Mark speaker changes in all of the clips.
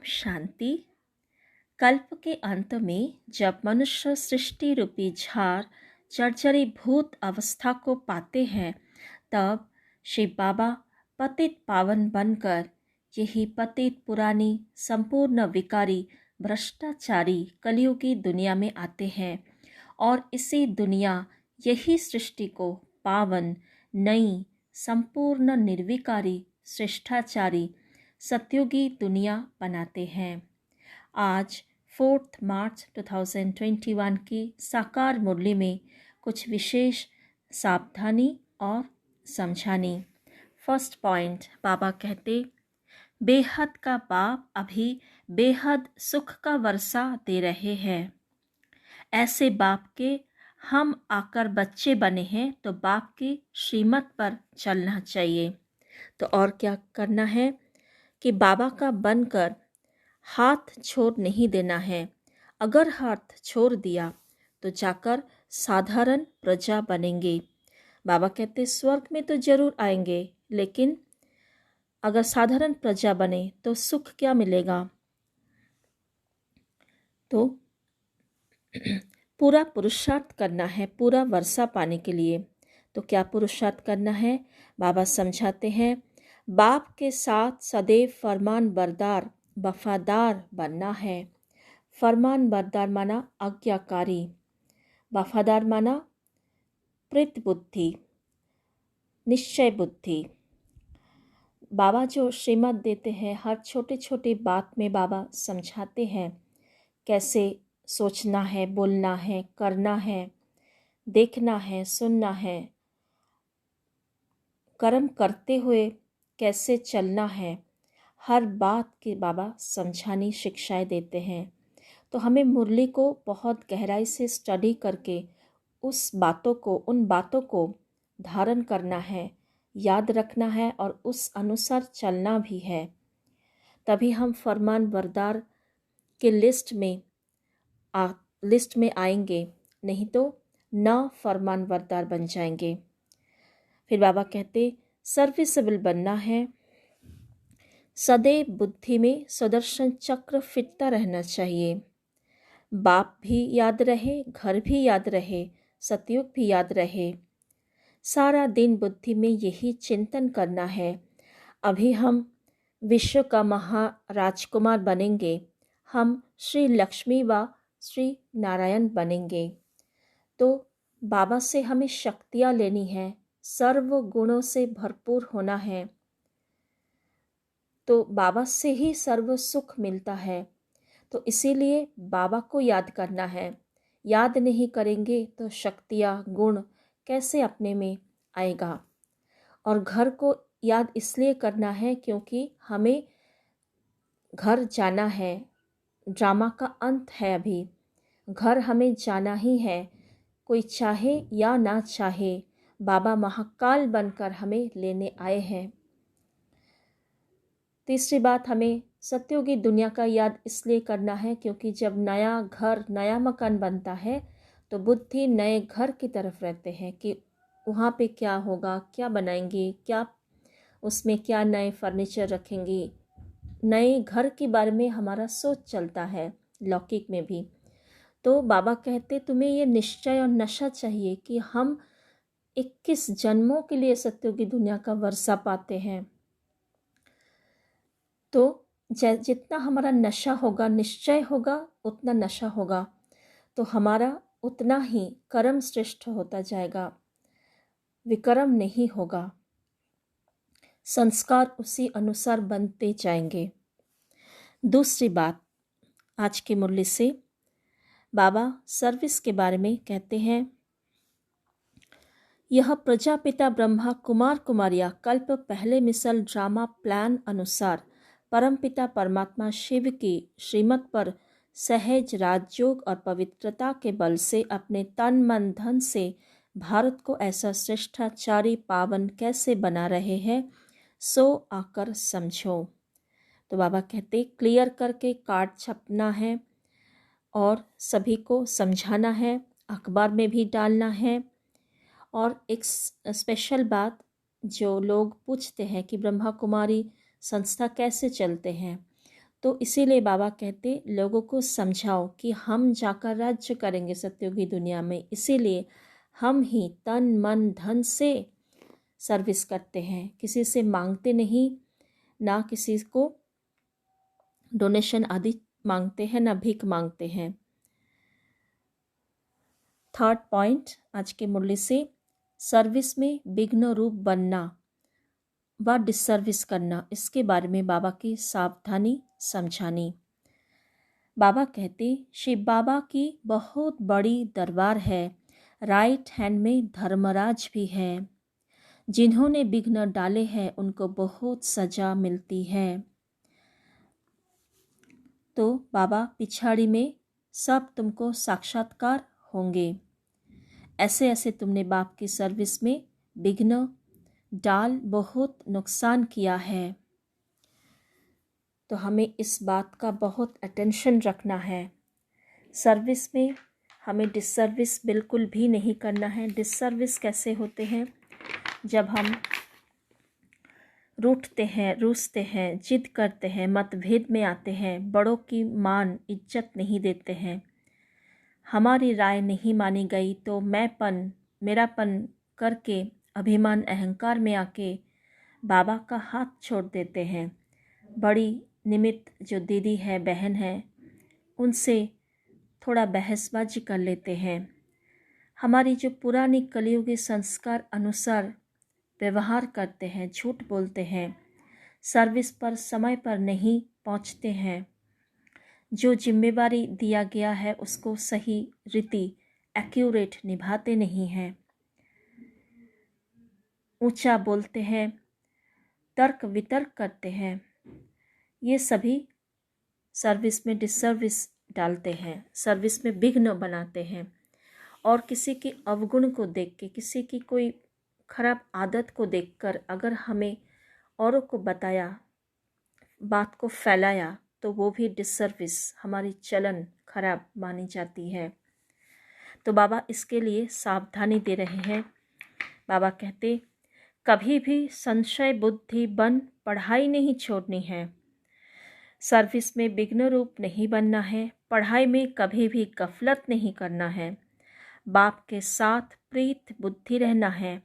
Speaker 1: शांति। कल्प के अंत में जब मनुष्य सृष्टि रूपी झार जर्जरीभूत अवस्था को पाते हैं, तब शिव बाबा पतित पावन बनकर यही पतित पुरानी संपूर्ण विकारी भ्रष्टाचारी कलयुगी दुनिया में आते हैं और इसी दुनिया यही सृष्टि को पावन नई संपूर्ण निर्विकारी श्रेष्ठाचारी सत्युगी दुनिया बनाते हैं। आज 4 मार्च 2021 की साकार मुरली में कुछ विशेष सावधानी और समझानी। फर्स्ट पॉइंट, बाबा कहते, बेहद का बाप अभी बेहद सुख का वर्षा दे रहे हैं। ऐसे बाप के हम आकर बच्चे बने हैं तो बाप की श्रीमत पर चलना चाहिए। तो और क्या करना है कि बाबा का बनकर हाथ छोड़ नहीं देना है। अगर हाथ छोड़ दिया तो जाकर साधारण प्रजा बनेंगे। बाबा कहते स्वर्ग में तो जरूर आएंगे, लेकिन अगर साधारण प्रजा बने तो सुख क्या मिलेगा। तो पूरा पुरुषार्थ करना है पूरा वर्षा पाने के लिए। तो क्या पुरुषार्थ करना है, बाबा समझाते हैं। बाप के साथ सदैव फरमान बरदार वफादार बनना है। फरमान बरदार माना आज्ञाकारी, वफादार माना प्रीत बुद्धि, निश्चय बुद्धि। बाबा जो श्रीमत देते हैं, हर छोटे छोटे बात में बाबा समझाते हैं कैसे सोचना है, बोलना है, करना है, देखना है, सुनना है, कर्म करते हुए कैसे चलना है। हर बात के बाबा समझानी शिक्षाएं देते हैं। तो हमें मुरली को बहुत गहराई से स्टडी करके उन बातों को धारण करना है, याद रखना है और उस अनुसार चलना भी है। तभी हम फरमान बरदार के लिस्ट में आएंगे, नहीं तो ना फरमान बरदार बन जाएंगे। फिर बाबा कहते सर्विसेबल बनना है। सदैव बुद्धि में सुदर्शन चक्र फिरता रहना चाहिए। बाप भी याद रहे, घर भी याद रहे, सतयुग भी याद रहे। सारा दिन बुद्धि में यही चिंतन करना है। अभी हम विश्व का महाराजकुमार बनेंगे, हम श्री लक्ष्मी व श्री नारायण बनेंगे। तो बाबा से हमें शक्तियाँ लेनी है, सर्व गुणों से भरपूर होना है। तो बाबा से ही सर्व सुख मिलता है। तो इसीलिए बाबा को याद करना है। याद नहीं करेंगे तो शक्तियाँ गुण कैसे अपने में आएगा। और घर को याद इसलिए करना है क्योंकि हमें घर जाना है। ड्रामा का अंत है, अभी घर हमें जाना ही है। कोई चाहे या ना चाहे, बाबा महाकाल बनकर हमें लेने आए हैं। तीसरी बात, हमें सत्युगी दुनिया का याद इसलिए करना है क्योंकि जब नया घर नया मकान बनता है तो बुद्धि नए घर की तरफ रहते हैं कि वहाँ पे क्या होगा, क्या बनाएंगे, क्या उसमें क्या नए फर्नीचर रखेंगे। नए घर के बारे में हमारा सोच चलता है, लौकिक में भी। तो बाबा कहते तुम्हें ये निश्चय और नशा चाहिए कि हम 21 जन्मों के लिए सत्युगी दुनिया का वर्षा पाते हैं। तो जितना हमारा नशा होगा, निश्चय होगा, उतना नशा होगा, तो हमारा उतना ही कर्म श्रेष्ठ होता जाएगा, विकर्म नहीं होगा। संस्कार उसी अनुसार बनते जाएंगे। दूसरी बात, आज की मुरली से बाबा सर्विस के बारे में कहते हैं। यह प्रजापिता ब्रह्मा कुमार कुमारियाँ कल्प पहले मिसल ड्रामा प्लान अनुसार परमपिता परमात्मा शिव की श्रीमत पर सहज राजयोग और पवित्रता के बल से अपने तन मन धन से भारत को ऐसा श्रेष्ठाचारी पावन कैसे बना रहे हैं, सो आकर समझो। तो बाबा कहते क्लियर करके कार्ड छपना है और सभी को समझाना है, अखबार में भी डालना है। और एक स्पेशल बात, जो लोग पूछते हैं कि ब्रह्मा कुमारी संस्था कैसे चलते हैं, तो इसीलिए बाबा कहते लोगों को समझाओ कि हम जाकर राज्य करेंगे सत्युगी दुनिया में, इसीलिए हम ही तन मन धन से सर्विस करते हैं, किसी से मांगते नहीं, ना किसी को डोनेशन आदि मांगते हैं, ना भीख मांगते हैं। थर्ड पॉइंट आज के मुरली से, सर्विस में विघ्न रूप बनना व डिसर्विस करना, इसके बारे में बाबा की सावधानी समझानी। बाबा कहते शिव बाबा की बहुत बड़ी दरबार है, राइट हैंड में धर्मराज भी है, जिन्होंने विघ्न डाले हैं उनको बहुत सजा मिलती है। तो बाबा पिछाड़ी में सब तुमको साक्षात्कार होंगे, ऐसे ऐसे तुमने बाप की सर्विस में विघ्न डाल बहुत नुकसान किया है। तो हमें इस बात का बहुत अटेंशन रखना है। सर्विस में हमें डिसर्विस बिल्कुल भी नहीं करना है। डिसर्विस कैसे होते हैं? जब हम रूठते हैं, रूसते हैं, जिद करते हैं, मतभेद में आते हैं, बड़ों की मान इज्जत नहीं देते हैं, हमारी राय नहीं मानी गई तो मैंपन मेरापन करके अभिमान अहंकार में आके बाबा का हाथ छोड़ देते हैं। बड़ी निमित्त जो दीदी है, बहन है, उनसे थोड़ा बहसबाजी कर लेते हैं। हमारी जो पुरानी कलयुगी संस्कार अनुसार व्यवहार करते हैं, झूठ बोलते हैं, सर्विस पर समय पर नहीं पहुंचते हैं, जो जिम्मेवारी दिया गया है उसको सही रीति एक्यूरेट निभाते नहीं हैं, ऊंचा बोलते हैं, तर्क वितर्क करते हैं, ये सभी सर्विस में डिसर्विस डालते हैं, सर्विस में विघ्न बनाते हैं। और किसी की अवगुण को देख के, किसी की कोई खराब आदत को देखकर अगर हमें औरों को बताया, बात को फैलाया, तो वो भी डिसर्विस, हमारी चलन खराब मानी जाती है। तो बाबा इसके लिए सावधानी दे रहे हैं। बाबा कहते कभी भी संशय बुद्धि बन पढ़ाई नहीं छोड़नी है, सर्विस में विघ्न रूप नहीं बनना है, पढ़ाई में कभी भी गफलत नहीं करना है, बाप के साथ प्रीत बुद्धि रहना है,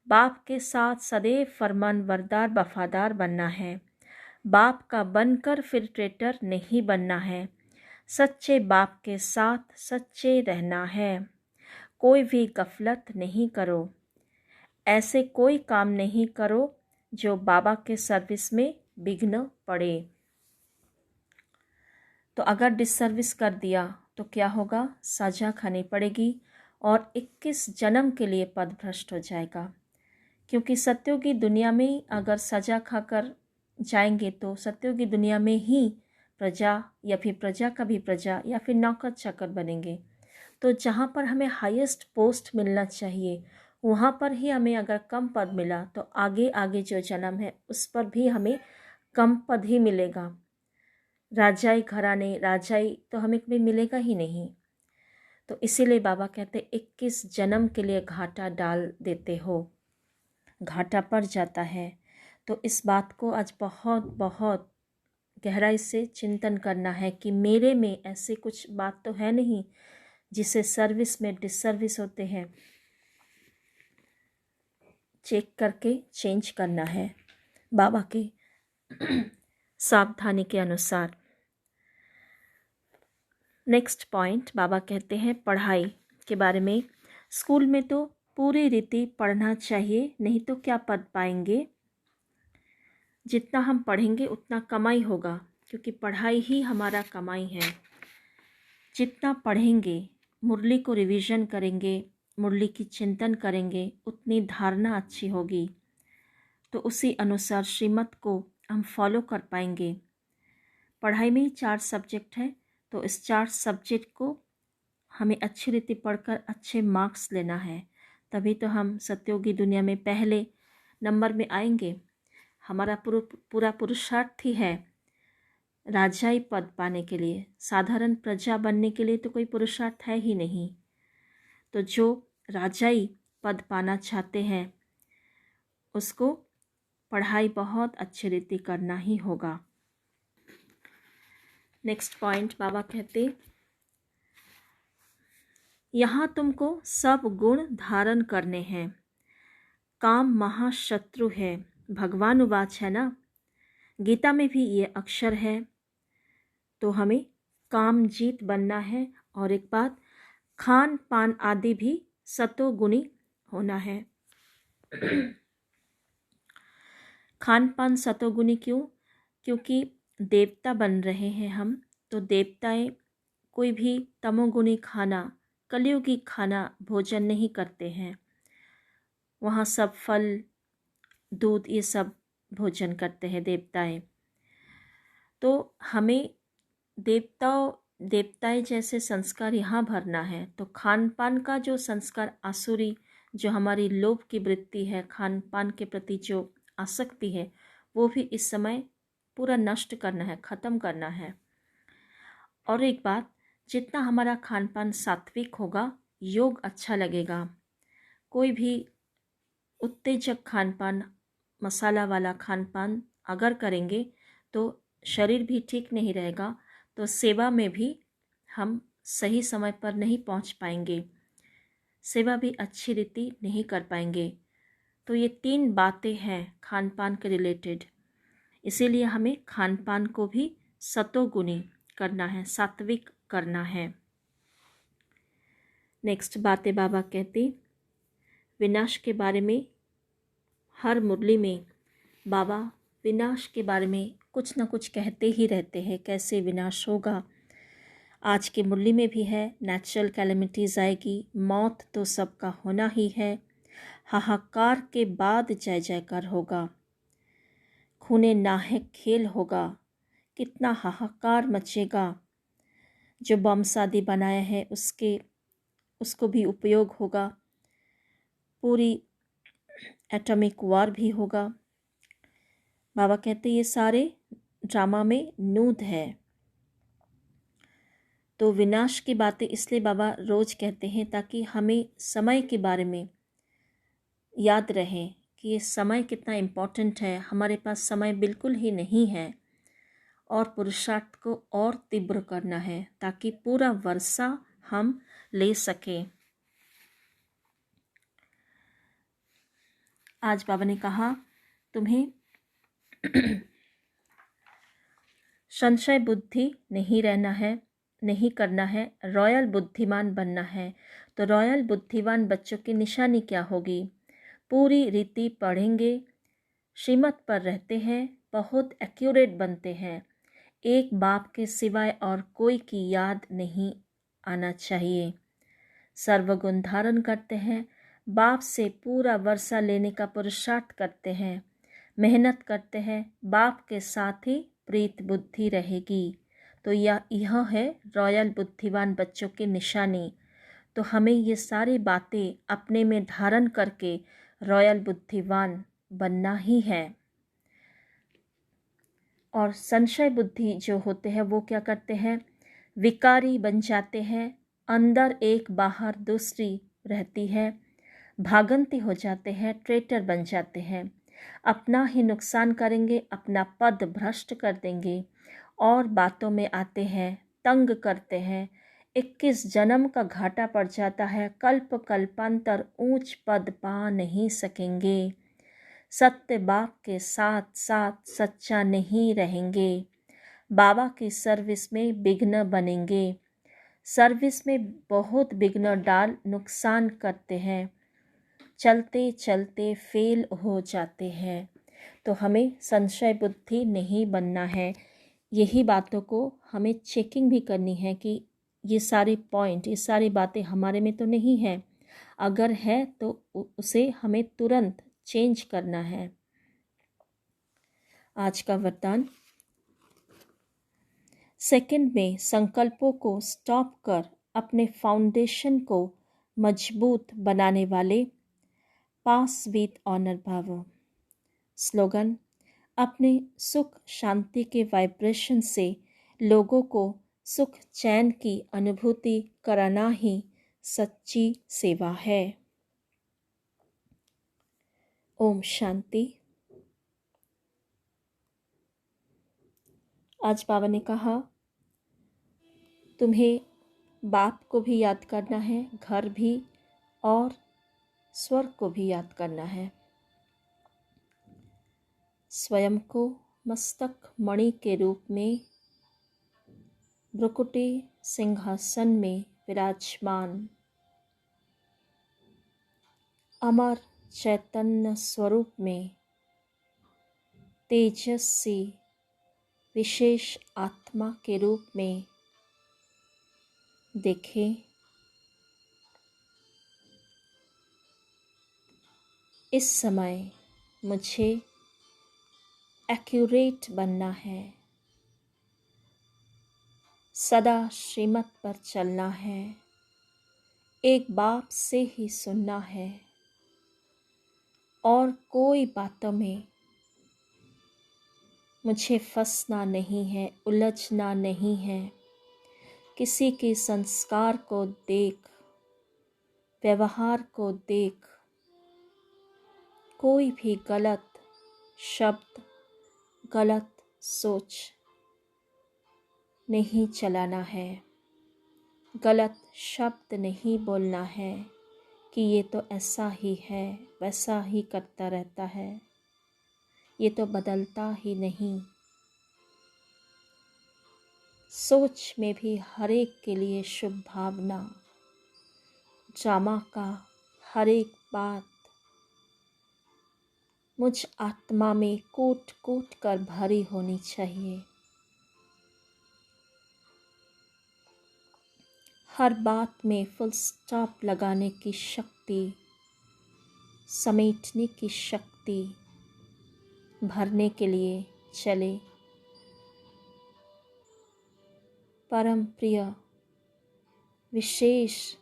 Speaker 1: बाप के साथ सदैव फरमान वरदार वफादार बनना है, बाप का बनकर फिर ट्रेटर नहीं बनना है, सच्चे बाप के साथ सच्चे रहना है, कोई भी गफलत नहीं करो, ऐसे कोई काम नहीं करो जो बाबा के सर्विस में विघ्न पड़े। तो अगर डिसर्विस कर दिया तो क्या होगा? सजा खानी पड़ेगी और 21 जन्म के लिए पद भ्रष्ट हो जाएगा। क्योंकि सत्यों की दुनिया में अगर सजा खाकर जाएंगे तो सत्यों की दुनिया में ही प्रजा या फिर प्रजा का भी प्रजा या फिर नौकर चाकर बनेंगे। तो जहाँ पर हमें हाईएस्ट पोस्ट मिलना चाहिए वहाँ पर ही हमें अगर कम पद मिला तो आगे आगे जो जन्म है उस पर भी हमें कम पद ही मिलेगा। राजाई घराने राजाई तो हमें कभी मिलेगा ही नहीं। तो इसीलिए बाबा कहते 21 जन्म के लिए घाटा डाल देते हो, घाटा पड़ जाता है। तो इस बात को आज बहुत बहुत गहराई से चिंतन करना है कि मेरे में ऐसे कुछ बात तो है नहीं जिसे सर्विस में डिसर्विस होते हैं, चेक करके चेंज करना है बाबा की सावधानी के अनुसार। नेक्स्ट पॉइंट बाबा कहते हैं पढ़ाई के बारे में। स्कूल में तो पूरी रीति पढ़ना चाहिए, नहीं तो क्या पद पाएंगे। जितना हम पढ़ेंगे उतना कमाई होगा, क्योंकि पढ़ाई ही हमारा कमाई है। जितना पढ़ेंगे, मुरली को रिवीजन करेंगे, मुरली की चिंतन करेंगे, उतनी धारणा अच्छी होगी, तो उसी अनुसार श्रीमत को हम फॉलो कर पाएंगे। पढ़ाई में 4 सब्जेक्ट है, तो इस 4 सब्जेक्ट को हमें अच्छी रीति पढ़कर अच्छे मार्क्स लेना है, तभी तो हम सत्योगी दुनिया में पहले नंबर में आएंगे। हमारा पूरा पुरुषार्थ ही है राजाई पद पाने के लिए। साधारण प्रजा बनने के लिए तो कोई पुरुषार्थ है ही नहीं। तो जो राजाई पद पाना चाहते हैं उसको पढ़ाई बहुत अच्छी रीति करना ही होगा। नेक्स्ट पॉइंट बाबा कहते, यहाँ तुमको सब गुण धारण करने हैं। काम महाशत्रु है, भगवान उवाच है ना, गीता में भी ये अक्षर है। तो हमें काम जीत बनना है। और एक बात, खान पान आदि भी सतोगुणी होना है। खान पान सतोगुणी क्यों? क्योंकि देवता बन रहे हैं हम, तो देवताएं कोई भी तमोगुणी खाना, कलयुगी खाना भोजन नहीं करते हैं। वहाँ सब फल दूध ये सब भोजन करते हैं देवताएं। तो हमें देवताएं जैसे संस्कार यहाँ भरना है। तो खान पान का जो संस्कार आसुरी, जो हमारी लोभ की वृत्ति है, खान पान के प्रति जो आसक्ति है, वो भी इस समय पूरा नष्ट करना है, ख़त्म करना है। और एक बात, जितना हमारा खान पान सात्विक होगा, योग अच्छा लगेगा। कोई भी उत्तेजक खान पान, मसाला वाला खान पान अगर करेंगे तो शरीर भी ठीक नहीं रहेगा, तो सेवा में भी हम सही समय पर नहीं पहुंच पाएंगे, सेवा भी अच्छी रीति नहीं कर पाएंगे। तो ये 3 बातें हैं खान पान के रिलेटेड। इसीलिए हमें खान पान को भी सतोगुणी करना है, सात्विक करना है। नेक्स्ट बातें बाबा कहते, विनाश के बारे में हर मुरली में बाबा विनाश के बारे में कुछ न कुछ कहते ही रहते हैं, कैसे विनाश होगा। आज की मुरली में भी है, नेचुरल कैलेमिटीज़ आएगी, मौत तो सबका होना ही है, हाहाकार के बाद जय जयकार होगा, खूने नाहक खेल होगा, कितना हाहाकार मचेगा, जो बम शादी बनाया है उसको भी उपयोग होगा, पूरी एटॉमिक वॉर भी होगा। बाबा कहते ये सारे ड्रामा में नूद है। तो विनाश की बातें इसलिए बाबा रोज कहते हैं ताकि हमें समय के बारे में याद रहे कि ये समय कितना इम्पोर्टेंट है। हमारे पास समय बिल्कुल ही नहीं है और पुरुषार्थ को और तीव्र करना है ताकि पूरा वर्षा हम ले सकें। आज बाबा ने कहा तुम्हें संशय बुद्धि नहीं रहना है, नहीं करना है, रॉयल बुद्धिमान बनना है। तो रॉयल बुद्धिमान बच्चों की निशानी क्या होगी? पूरी रीति पढ़ेंगे, श्रीमत पर रहते हैं, बहुत एक्यूरेट बनते हैं, एक बाप के सिवाय और कोई की याद नहीं आना चाहिए, सर्वगुण धारण करते हैं, बाप से पूरा वर्षा लेने का पुरुषार्थ करते हैं, मेहनत करते हैं, बाप के साथ ही प्रीत बुद्धि रहेगी। तो यह है रॉयल बुद्धिवान बच्चों की निशानी। तो हमें ये सारी बातें अपने में धारण करके रॉयल बुद्धिवान बनना ही है। और संशय बुद्धि जो होते हैं वो क्या करते हैं? विकारी बन जाते हैं, अंदर एक बाहर दूसरी रहती है, भागंती हो जाते हैं, ट्रेटर बन जाते हैं, अपना ही नुकसान करेंगे, अपना पद भ्रष्ट कर देंगे और बातों में आते हैं, तंग करते हैं, 21 जन्म का घाटा पड़ जाता है, कल्प कल्पांतर ऊंच पद पा नहीं सकेंगे, सत्य बाप के साथ साथ सच्चा नहीं रहेंगे, बाबा की सर्विस में विघ्न बनेंगे, सर्विस में बहुत विघ्न डाल नुकसान करते हैं, चलते चलते फेल हो जाते हैं। तो हमें संशय बुद्धि नहीं बनना है। यही बातों को हमें चेकिंग भी करनी है कि ये सारे पॉइंट, ये सारी बातें हमारे में तो नहीं है, अगर है तो उसे हमें तुरंत चेंज करना है। आज का वरदान, सेकंड में संकल्पों को स्टॉप कर अपने फाउंडेशन को मजबूत बनाने वाले पास विद ऑनर भाव। स्लोगन, अपने सुख शांति के वाइब्रेशन से लोगों को सुख चैन की अनुभूति कराना ही सच्ची सेवा है। ओम शांति। आज बाबा ने कहा तुम्हें बाप को भी याद करना है, घर भी और स्वर्ग को भी याद करना है। स्वयं को मस्तक मणि के रूप में भ्रुकुटी सिंहासन में विराजमान अमर चैतन्य स्वरूप में तेजस्वी विशेष आत्मा के रूप में देखें। इस समय मुझे एक्यूरेट बनना है, सदा श्रीमत पर चलना है, एक बाप से ही सुनना है और कोई बातों में मुझे फंसना नहीं है, उलझना नहीं है। किसी के संस्कार को देख, व्यवहार को देख कोई भी गलत शब्द, गलत सोच नहीं चलाना है, गलत शब्द नहीं बोलना है कि ये तो ऐसा ही है, वैसा ही करता रहता है, ये तो बदलता ही नहीं। सोच में भी हर एक के लिए शुभ भावना, ड्रामा का हर एक बात मुझ आत्मा में कूट कूट कर भरी होनी चाहिए। हर बात में फुल स्टॉप लगाने की शक्ति, समेटने की शक्ति भरने के लिए चले। परम प्रिय विशेष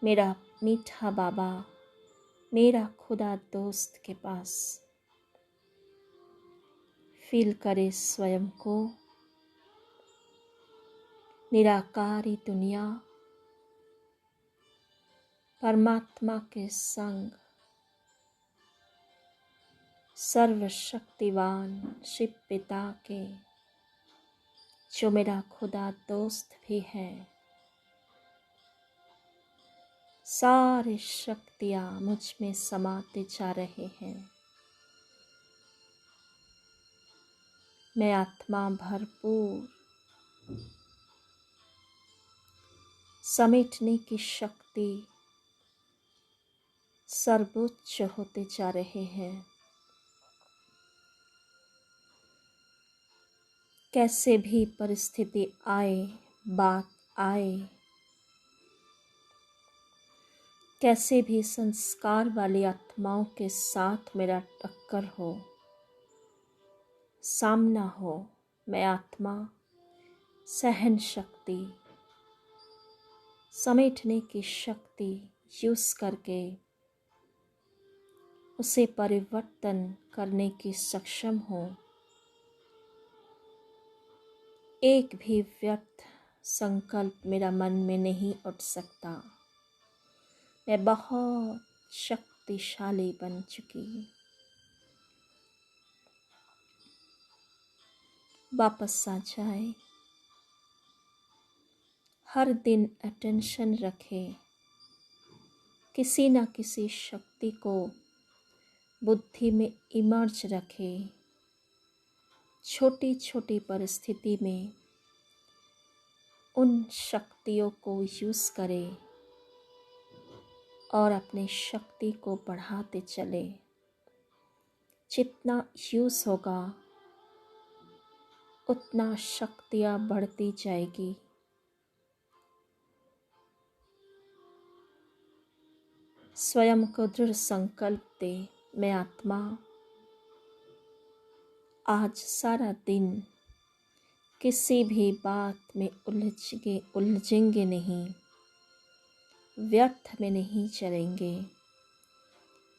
Speaker 1: मेरा मीठा बाबा, मेरा खुदा दोस्त के पास फील करे स्वयं को निराकारी दुनिया, परमात्मा के संग, सर्वशक्तिवान शिव पिता के, जो मेरा खुदा दोस्त भी है। सारी शक्तियाँ मुझ में समाते जा रहे हैं। मैं आत्मा भरपूर, समेटने की शक्ति सर्वोच्च होते जा रहे हैं। कैसे भी परिस्थिति आए, बात आए, कैसे भी संस्कार वाली आत्माओं के साथ मेरा टक्कर हो, सामना हो, मैं आत्मा सहन शक्ति, समेटने की शक्ति यूज करके उसे परिवर्तन करने की सक्षम हूँ। एक भी व्यर्थ संकल्प मेरा मन में नहीं उठ सकता। मैं बहुत शक्तिशाली बन चुकी हूँ। वापस आ जाए। हर दिन अटेंशन रखें, किसी न किसी शक्ति को बुद्धि में इमर्ज रखें। छोटी छोटी परिस्थिति में उन शक्तियों को यूज़ करें और अपनी शक्ति को बढ़ाते चले। जितना यूज़ होगा उतना शक्तियाँ बढ़ती जाएगी। स्वयं को दृढ़ संकल्प दे, मैं आत्मा आज सारा दिन किसी भी बात में उलझेंगे नहीं, व्यर्थ में नहीं चलेंगे।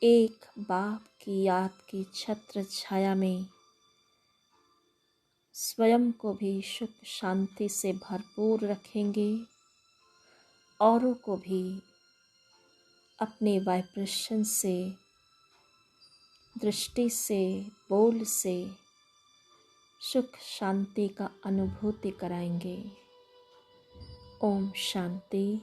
Speaker 1: एक बाप की याद की छत्र छाया में स्वयं को भी सुख शांति से भरपूर रखेंगे, औरों को भी अपने वाइब्रेशन से, दृष्टि से, बोल से सुख शांति का अनुभूति कराएंगे। ओम शांति।